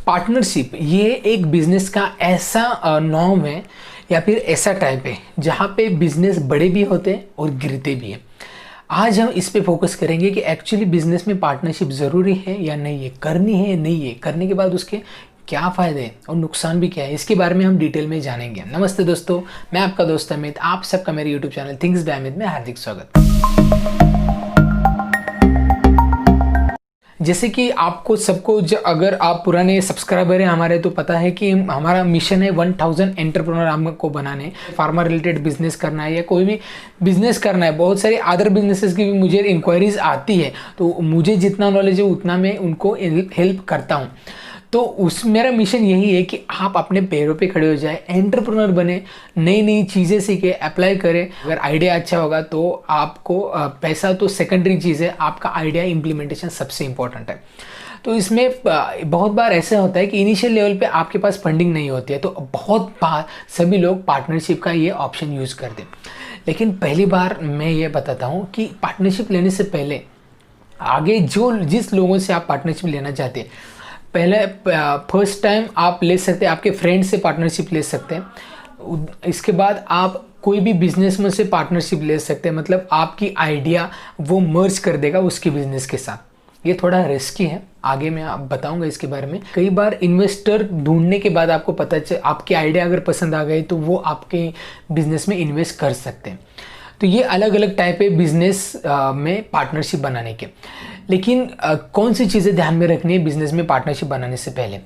Partnership ये एक business का ऐसा नॉर्म है या फिर ऐसा टाइप है जहाँ पे बिजनेस बड़े भी होते हैं और गिरते भी हैं। आज हम इस पे फोकस करेंगे कि एक्चुअली बिजनेस में पार्टनरशिप ज़रूरी है या नहीं है, करनी है या नहीं है, करने के बाद उसके क्या फ़ायदे हैं और नुकसान भी क्या है, इसके बारे में हम डिटेल में जानेंगे। नमस्ते दोस्तों, मैं आपका दोस्त अमित, आप सबका मेरे YouTube channel things by Amit में हार्दिक स्वागत। जैसे कि आपको सबको अगर आप पुराने सब्सक्राइबर हैं हमारे, तो पता है कि हमारा मिशन है 1000 एंटरप्रेन्योर हमको बनाने। फार्मा रिलेटेड बिजनेस करना है या कोई भी बिजनेस करना है, बहुत सारे अदर बिजनेसेस की भी मुझे इंक्वायरीज आती है, तो मुझे जितना नॉलेज है उतना मैं उनको हेल्प करता हूँ। तो मेरा मिशन यही है कि आप अपने पैरों पे खड़े हो जाए, एंटरप्रेन्योर बने, नई नई चीज़ें सीखे, अप्लाई करें। अगर आइडिया अच्छा होगा तो आपको पैसा तो सेकेंडरी चीज़ है, आपका आइडिया इम्प्लीमेंटेशन सबसे इम्पोर्टेंट है। तो इसमें बहुत बार ऐसा होता है कि इनिशियल लेवल पे आपके पास फंडिंग नहीं होती है, तो बहुत बार सभी लोग पार्टनरशिप का ये ऑप्शन यूज़ करते हैं। लेकिन पहली बार मैं ये बताता हूँ कि पार्टनरशिप लेने से पहले आगे जिस लोगों से आप पार्टनरशिप लेना चाहते हैं, पहले फर्स्ट टाइम आप ले सकते हैं, आपके फ्रेंड से पार्टनरशिप ले सकते हैं। इसके बाद आप कोई भी बिजनेसमैन से पार्टनरशिप ले सकते हैं, मतलब आपकी आइडिया वो मर्ज कर देगा उसके बिजनेस के साथ। ये थोड़ा रिस्की है, आगे मैं आप बताऊंगा इसके बारे में। कई बार इन्वेस्टर ढूंढने के बाद आपको पता चले, आपके आइडिया अगर पसंद आ गए तो वो आपके बिजनेस में इन्वेस्ट कर सकते हैं। तो ये अलग अलग टाइप है बिजनेस में पार्टनरशिप बनाने के। लेकिन कौन सी चीज़ें ध्यान में रखनी है बिजनेस में पार्टनरशिप बनाने से पहले?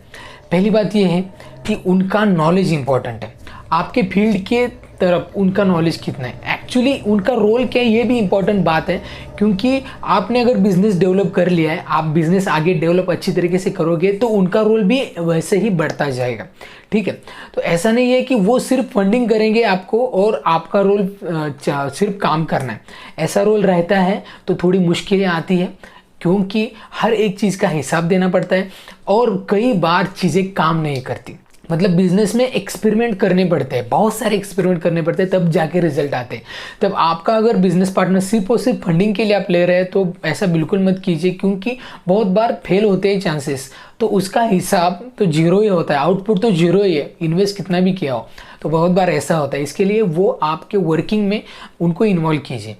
पहली बात ये है कि उनका नॉलेज इंपॉर्टेंट है। आपके फील्ड के तरफ उनका नॉलेज कितना है, एक्चुअली उनका रोल क्या है, ये भी इंपॉर्टेंट बात है। क्योंकि आपने अगर बिजनेस डेवलप कर लिया है, आप बिजनेस आगे डेवलप अच्छी तरीके से करोगे तो उनका रोल भी वैसे ही बढ़ता जाएगा। ठीक है, तो ऐसा नहीं है कि वो सिर्फ फंडिंग करेंगे आपको और आपका रोल सिर्फ काम करना है। ऐसा रोल रहता है तो थोड़ी मुश्किलें आती है, क्योंकि हर एक चीज़ का हिसाब देना पड़ता है और कई बार चीज़ें काम नहीं करती। मतलब बिजनेस में एक्सपेरिमेंट करने पड़ते हैं, बहुत सारे एक्सपेरिमेंट करने पड़ते हैं, तब जाके रिजल्ट आते हैं। तब आपका अगर बिजनेस पार्टनर सिर्फ और सिर्फ फंडिंग के लिए आप ले रहे हैं तो ऐसा बिल्कुल मत कीजिए, क्योंकि बहुत बार फेल होते हैं चांसेस। तो उसका हिसाब तो जीरो ही होता है, आउटपुट तो जीरो ही है, इन्वेस्ट कितना भी किया हो। तो बहुत बार ऐसा होता है, इसके लिए वो आपके वर्किंग में उनको इन्वॉल्व कीजिए,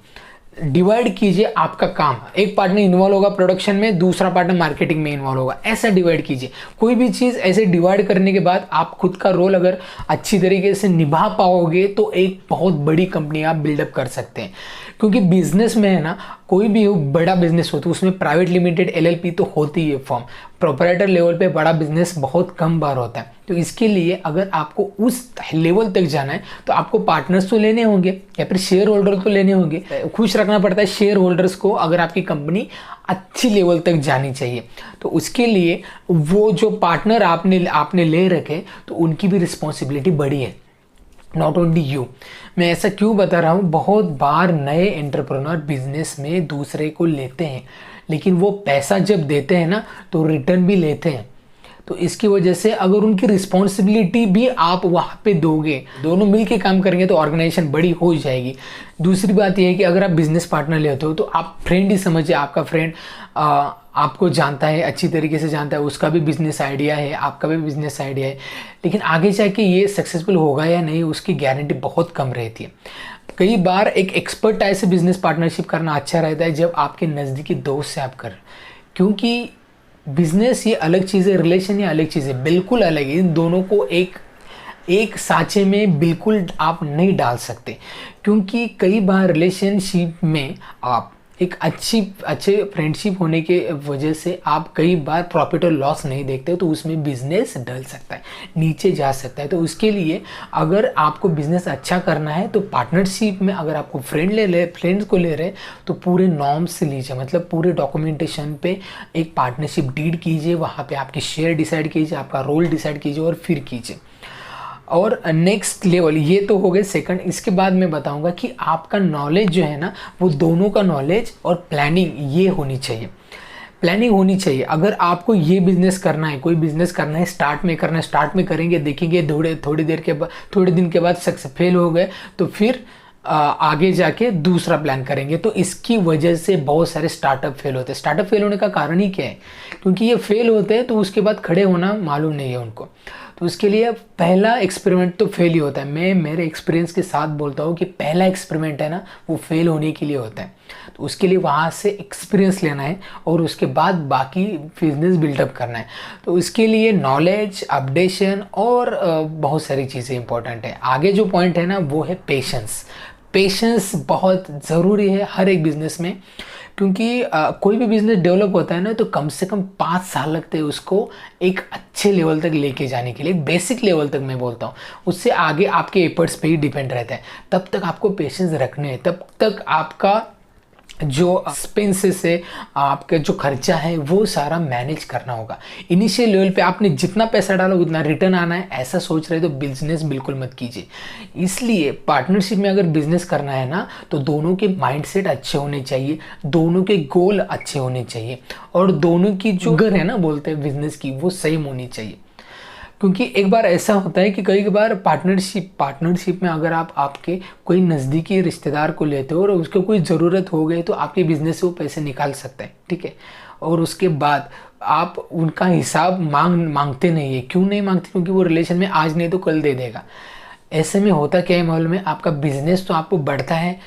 डिवाइड कीजिए आपका काम। एक पार्टनर इन्वॉल्व होगा प्रोडक्शन में, दूसरा पार्टनर मार्केटिंग में इन्वॉल्व होगा, ऐसा डिवाइड कीजिए। कोई भी चीज़ ऐसे डिवाइड करने के बाद आप खुद का रोल अगर अच्छी तरीके से निभा पाओगे तो एक बहुत बड़ी कंपनी आप बिल्डअप कर सकते हैं। क्योंकि बिजनेस में है ना, कोई भी बड़ा बिजनेस हो तो उसमें प्राइवेट लिमिटेड LLP तो होती है फॉर्म, प्रोपराइटर लेवल पे बड़ा बिजनेस बहुत कम बार होता है। तो इसके लिए अगर आपको उस लेवल तक जाना है तो आपको पार्टनर्स तो लेने होंगे या फिर शेयर होल्डर तो लेने होंगे। खुश रखना पड़ता है शेयर होल्डर्स को, अगर आपकी कंपनी अच्छी लेवल तक जानी चाहिए। तो उसके लिए वो जो पार्टनर आपने ले रखे तो उनकी भी रिस्पॉन्सिबिलिटी बड़ी है, नॉट ओनली यू। मैं ऐसा क्यों बता रहा हूँ, बहुत बार नए एंटरप्रेन्योर बिजनेस में दूसरे को लेते हैं, लेकिन वो पैसा जब देते हैं ना तो रिटर्न भी लेते हैं। तो इसकी वजह से अगर उनकी रिस्पॉन्सिबिलिटी भी आप वहाँ पे दोगे, दोनों मिलके काम करेंगे तो ऑर्गेनाइजेशन बड़ी हो जाएगी। दूसरी बात यह है कि अगर आप बिजनेस पार्टनर लेते हो तो आप फ्रेंड ही समझिए, आपका फ्रेंड आपको जानता है, अच्छी तरीके से जानता है, उसका भी बिजनेस आइडिया है, आपका भी बिजनेस आइडिया है, लेकिन आगे जाके ये सक्सेसफुल होगा या नहीं उसकी गारंटी बहुत कम रहती है। कई बार एक एक्सपर्ट टाइप से बिजनेस पार्टनरशिप करना अच्छा रहता है जब आपके नज़दीकी दोस्त से आप करें, क्योंकि बिजनेस ये अलग चीज़ है, रिलेशन ये अलग चीज़ है, बिल्कुल अलग है। इन दोनों को एक साँचे में बिल्कुल आप नहीं डाल सकते, क्योंकि कई बार रिलेशनशिप में आप एक अच्छे फ्रेंडशिप होने के वजह से आप कई बार प्रॉफिट और लॉस नहीं देखते हो, तो उसमें बिजनेस ढल सकता है, नीचे जा सकता है। तो उसके लिए अगर आपको बिजनेस अच्छा करना है तो पार्टनरशिप में अगर आपको फ्रेंड्स को ले रहे तो पूरे नॉर्म्स से लीजिए, मतलब पूरे डॉक्यूमेंटेशन पे एक पार्टनरशिप डीड कीजिए, वहाँ पे आपके शेयर डिसाइड कीजिए, आपका रोल डिसाइड कीजिए और फिर कीजिए। और नेक्स्ट लेवल ये तो हो गए सेकंड। इसके बाद मैं बताऊंगा कि आपका नॉलेज जो है ना, वो दोनों का नॉलेज और प्लानिंग ये होनी चाहिए। प्लानिंग होनी चाहिए। अगर आपको ये बिजनेस करना है, कोई बिजनेस करना है, स्टार्ट में करना है, स्टार्ट में करेंगे, देखेंगे थोड़े दिन के बाद सक्सेस फेल हो गए तो फिर आगे जाके दूसरा प्लान करेंगे। तो इसकी वजह से बहुत सारे स्टार्टअप फेल होते हैं। स्टार्टअप फेल होने का कारण ही क्या है? क्योंकि ये फेल होते हैं तो उसके बाद खड़े होना मालूम नहीं है उनको। तो उसके लिए पहला एक्सपेरिमेंट तो फेल ही होता है। मैं मेरे एक्सपीरियंस के साथ बोलता हूँ कि पहला एक्सपेरिमेंट है ना, वो फेल होने के लिए होता है। तो उसके लिए वहाँ से एक्सपीरियंस लेना है और उसके बाद बाकी बिजनेस बिल्डअप करना है। तो इसके लिए नॉलेज, अपडेशन और बहुत सारी चीज़ें इंपॉर्टेंट है। आगे जो पॉइंट है ना, वो है पेशेंस। पेशेंस बहुत ज़रूरी है हर एक बिज़नेस में, क्योंकि कोई भी बिज़नेस डेवलप होता है ना, तो कम से कम 5 साल लगते हैं उसको एक अच्छे लेवल तक लेके जाने के लिए। बेसिक लेवल तक मैं बोलता हूँ, उससे आगे आपके एफर्ट्स पे ही डिपेंड रहता है। तब तक आपको पेशेंस रखने हैं, तब तक आपका जो एक्सपेंसेस है, आपका जो खर्चा है, वो सारा मैनेज करना होगा। इनिशियल लेवल पे आपने जितना पैसा डाला उतना रिटर्न आना है, ऐसा सोच रहे तो बिजनेस बिल्कुल मत कीजिए। इसलिए पार्टनरशिप में अगर बिजनेस करना है ना, तो दोनों के माइंडसेट अच्छे होने चाहिए, दोनों के गोल अच्छे होने चाहिए और दोनों की जो गर है ना, बोलते हैं बिजनेस की, वो सेम होनी चाहिए। क्योंकि एक बार ऐसा होता है कि कई बार पार्टनरशिप में अगर आप आपके कोई नज़दीकी रिश्तेदार को लेते हो और उसको कोई ज़रूरत हो गई, तो आपके बिजनेस से वो पैसे निकाल सकते हैं, ठीक है। और उसके बाद आप उनका हिसाब मांगते नहीं है। क्यों नहीं मांगते? क्योंकि वो रिलेशन में आज नहीं तो कल दे देगा। ऐसे में होता क्या है मालूम है? आपका बिजनेस तो आपको बढ़ता है,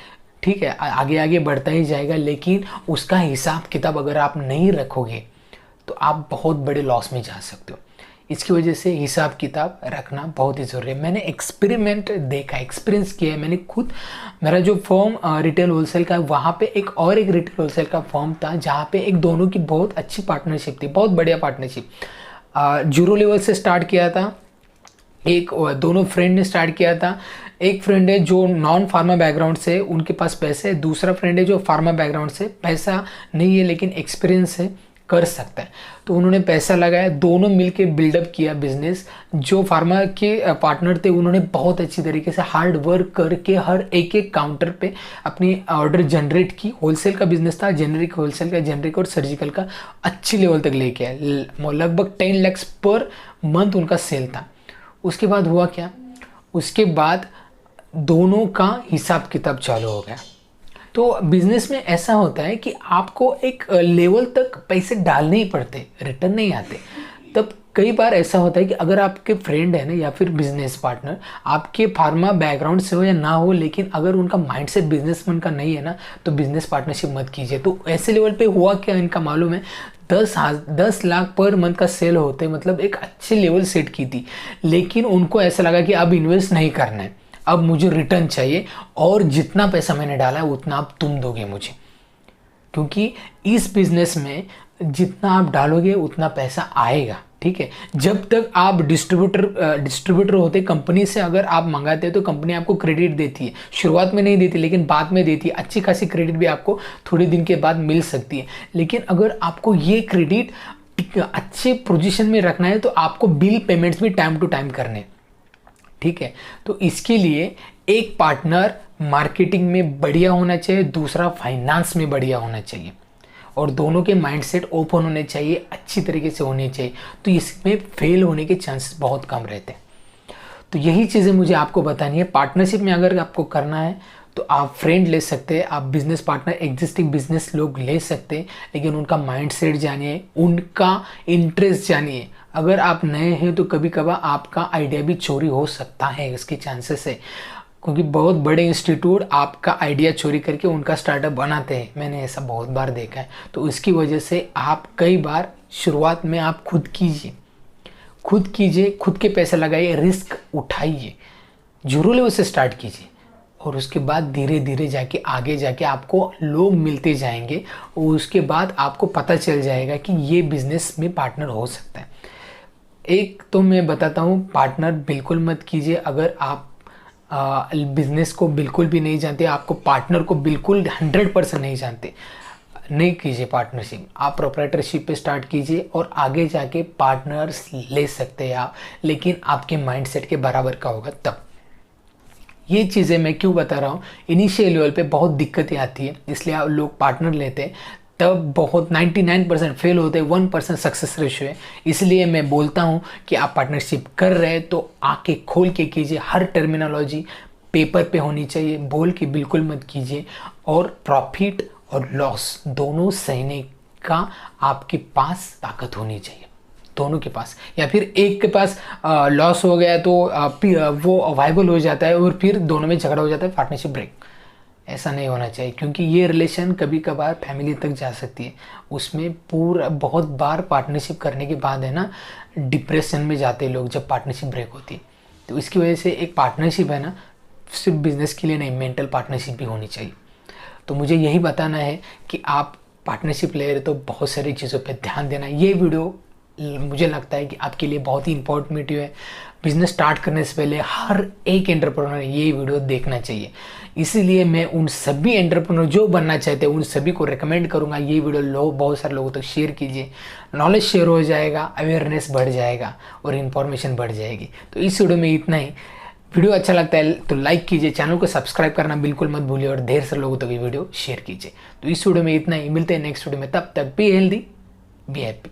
ठीक है, आगे आगे बढ़ता ही जाएगा, लेकिन उसका हिसाब किताब अगर आप नहीं रखोगे तो आप बहुत बड़े लॉस में जा सकते हो। इसकी वजह से हिसाब किताब रखना बहुत ही ज़रूरी है। मैंने एक्सपेरिमेंट देखा, एक्सपीरियंस किया है मैंने खुद। मेरा जो फॉर्म रिटेल होलसेल का है, वहाँ पे एक रिटेल होलसेल का फॉर्म था, जहाँ पे एक दोनों की बहुत अच्छी पार्टनरशिप थी, बहुत बढ़िया पार्टनरशिप। जीरो लेवल से स्टार्ट किया था, एक दोनों फ्रेंड ने स्टार्ट किया था। एक फ्रेंड है जो नॉन फार्मा बैकग्राउंड से, उनके पास पैसे है। दूसरा फ्रेंड है जो फार्मा बैकग्राउंड से, पैसा नहीं है लेकिन एक्सपीरियंस है, कर सकता है। तो उन्होंने पैसा लगाया, दोनों मिलके बिल्डअप किया बिजनेस। जो फार्मा के पार्टनर थे, उन्होंने बहुत अच्छी तरीके से हार्ड वर्क करके हर एक एक काउंटर पे अपनी ऑर्डर जनरेट की। होलसेल का बिजनेस था, जेनरिक होलसेल का, जेनरिक और सर्जिकल का अच्छी लेवल तक लेके आए। लगभग 10 लाख पर मंथ उनका सेल था। उसके बाद हुआ क्या? उसके बाद दोनों का हिसाब किताब चालू हो गया। तो बिजनेस में ऐसा होता है कि आपको एक लेवल तक पैसे डालने ही पड़ते, रिटर्न नहीं आते। तब कई बार ऐसा होता है कि अगर आपके फ्रेंड है ना, या फिर बिजनेस पार्टनर आपके फार्मा बैकग्राउंड से हो या ना हो, लेकिन अगर उनका माइंडसेट बिजनेसमैन का नहीं है ना, तो बिजनेस पार्टनरशिप मत कीजिए। तो ऐसे लेवल पे हुआ क्या इनका मालूम है? 10 लाख पर मंथ का सेल होते, मतलब एक अच्छे लेवल सेट की थी। लेकिन उनको ऐसा लगा कि अब इन्वेस्ट नहीं करना है, अब मुझे रिटर्न चाहिए, और जितना पैसा मैंने डाला है उतना अब तुम दोगे मुझे। क्योंकि इस बिजनेस में जितना आप डालोगे उतना पैसा आएगा, ठीक है। जब तक आप डिस्ट्रीब्यूटर होते, कंपनी से अगर आप मंगाते हैं तो कंपनी आपको क्रेडिट देती है। शुरुआत में नहीं देती, लेकिन बाद में देती है। अच्छी खासी क्रेडिट भी आपको थोड़े दिन के बाद मिल सकती है। लेकिन अगर आपको ये क्रेडिट अच्छे पोजीशन में रखना है, तो आपको बिल पेमेंट्स भी टाइम टू टाइम करने, ठीक है। तो इसके लिए एक पार्टनर मार्केटिंग में बढ़िया होना चाहिए, दूसरा फाइनेंस में बढ़िया होना चाहिए, और दोनों के माइंडसेट ओपन होने चाहिए, अच्छी तरीके से होने चाहिए। तो इसमें फेल होने के चांसेस बहुत कम रहते हैं। तो यही चीज़ें मुझे आपको बतानी है। पार्टनरशिप में अगर आपको करना है तो आप फ्रेंड ले सकते हैं, आप बिजनेस पार्टनर, एग्जिस्टिंग बिजनेस लोग ले सकते हैं, लेकिन उनका माइंडसेट जानिए, उनका इंटरेस्ट जानिए। अगर आप नए हैं तो कभी कभार आपका आइडिया भी चोरी हो सकता है, इसके चांसेस है। क्योंकि बहुत बड़े इंस्टीट्यूट आपका आइडिया चोरी करके उनका स्टार्टअप बनाते हैं, मैंने ऐसा बहुत बार देखा है। तो इसकी वजह से आप कई बार शुरुआत में आप खुद कीजिए, खुद के पैसे लगाइए, रिस्क उठाइए, जीरो लेवल से स्टार्ट कीजिए, और उसके बाद धीरे धीरे जाके आगे जाके आपको लोग मिलते जाएंगे, और उसके बाद आपको पता चल जाएगा कि ये बिजनेस में पार्टनर हो सकता है। एक तो मैं बताता हूँ, पार्टनर बिल्कुल मत कीजिए। अगर आप बिजनेस को बिल्कुल भी नहीं जानते, आपको पार्टनर को बिल्कुल 100% नहीं जानते, नहीं कीजिए पार्टनरशिप। आप प्रोप्राइटरशिप पे स्टार्ट कीजिए, और आगे जाके पार्टनर्स ले सकते हैं आप, लेकिन आपके माइंडसेट के बराबर का होगा तब। ये चीज़ें मैं क्यों बता रहा हूँ, इनिशियल लेवल पे बहुत दिक्कतें आती है, इसलिए आप लोग पार्टनर लेते हैं, तब बहुत 99% फेल होते हैं, 1% सक्सेस रेशियो है। इसलिए मैं बोलता हूँ कि आप पार्टनरशिप कर रहे हैं तो आके खोल के कीजिए, हर टर्मिनोलॉजी पेपर पे होनी चाहिए, बोल के बिल्कुल मत कीजिए। और प्रॉफिट और लॉस दोनों सहने का आपके पास ताकत होनी चाहिए, दोनों के पास। या फिर एक के पास लॉस हो गया तो वो वायबल हो जाता है और फिर दोनों में झगड़ा हो जाता है, पार्टनरशिप ब्रेक। ऐसा नहीं होना चाहिए, क्योंकि ये रिलेशन कभी कभार फैमिली तक जा सकती है। उसमें पूरा बहुत बार पार्टनरशिप करने के बाद है ना डिप्रेशन में जाते हैं लोग जब पार्टनरशिप ब्रेक होती है। तो इसकी वजह से एक पार्टनरशिप है ना, सिर्फ बिजनेस के लिए नहीं, मेंटल पार्टनरशिप भी होनी चाहिए। तो मुझे यही बताना है कि आप पार्टनरशिप ले रहे तो बहुत सारी चीज़ों पे ध्यान देना। ये वीडियो मुझे लगता है कि आपके लिए बहुत ही इंपॉर्टेंट वीडियो है। बिजनेस स्टार्ट करने से पहले हर एक एंटरप्रेन्योर ये वीडियो देखना चाहिए। इसीलिए मैं उन सभी एंटरप्रेन्योर जो बनना चाहते हैं उन सभी को रेकमेंड करूंगा, ये वीडियो बहुत सारे लोगों तक शेयर कीजिए। नॉलेज शेयर हो जाएगा, अवेयरनेस बढ़ जाएगा और इन्फॉर्मेशन बढ़ जाएगी। तो इस वीडियो में इतना ही। वीडियो अच्छा लगता है तो लाइक कीजिए, चैनल को सब्सक्राइब करना बिल्कुल मत भूलिए और ढेर सारे लोगों तक ये वीडियो शेयर कीजिए। तो इस वीडियो में इतना ही, मिलते हैं नेक्स्ट वीडियो में। तब तक बी हेल्दी, बी हैप्पी।